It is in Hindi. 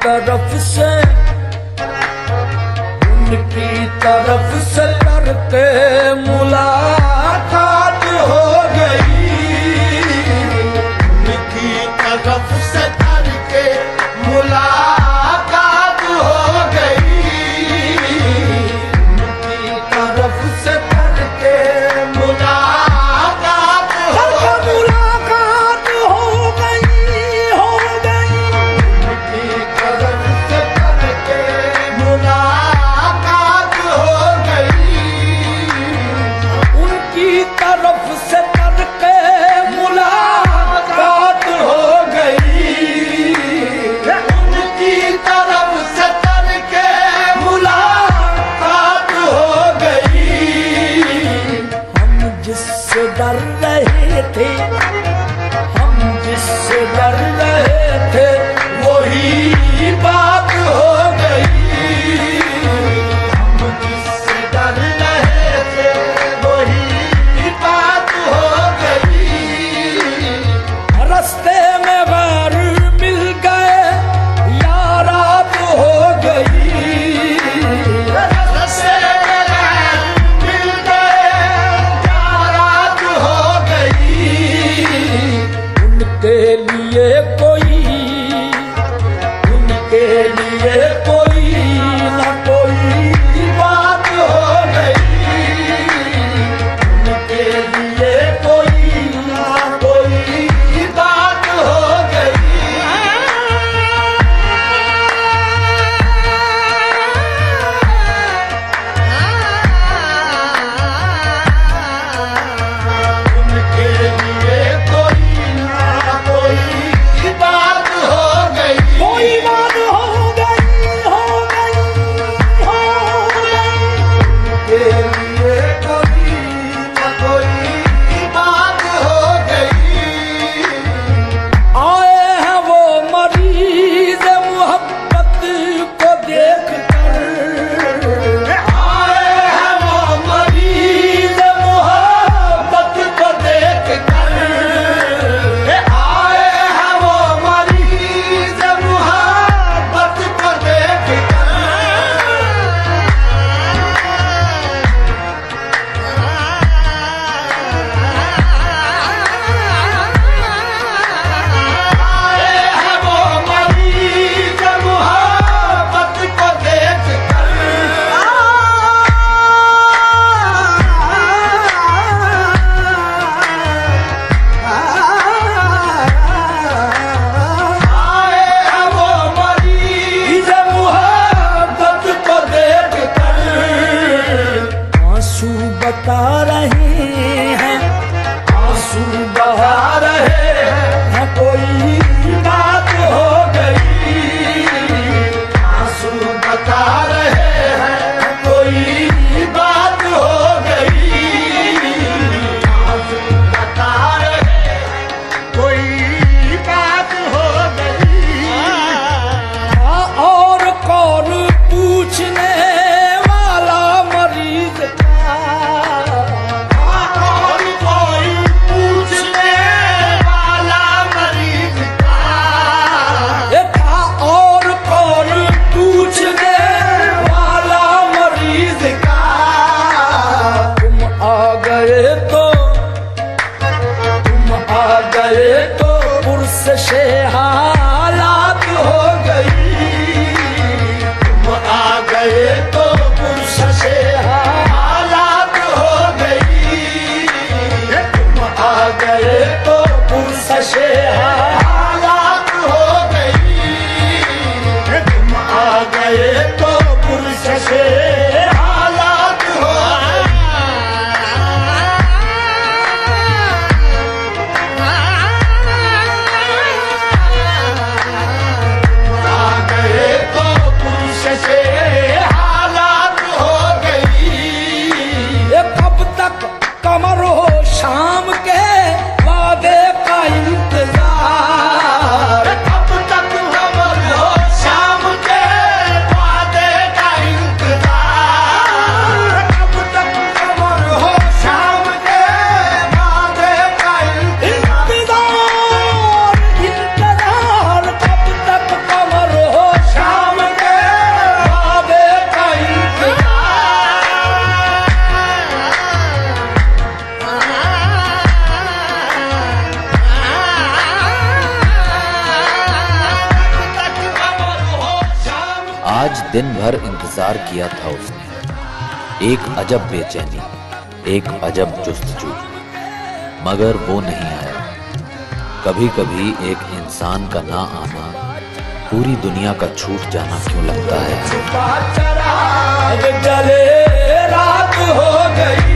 तरफ से करके मुलाकात हो गई, उनकी तरफ से करके मुलाकात हो गई, उनकी तरफ से करके मुलाकात हो गई, मुलाकात हो गई, हो गई। उनकी तरफ से करके मुलाकात हो गई, उनकी तरफ से करके मुलाकात हो गई, उनकी तरफ से करके मुलाकात हो गई। हम जिससे डर रहे थे, हम जिससे डर रहे थे, वही बात हो गई, हम जिससे डर रहे थे वही बात हो गई, रास्ते में गैर मिल गए, यारात हो गई, रस्ते में मिल गए, यारात हो गई, उनके लिए कोई, उनके लिए कोई न कोई बात हो गई, उनके लिए कोई ना कोई बात हो गई। उनके लिए कोई ना कोई बात हो गई, कोई बात हो गई, हो आज दिन भर इंतजार किया था उसने, एक अजब बेचैनी, एक अजब जुस्तजू, मगर वो नहीं आया। कभी कभी एक इंसान का ना आना पूरी दुनिया का छूट जाना क्यों लगता है। छुपा चराग जले रात हो गई।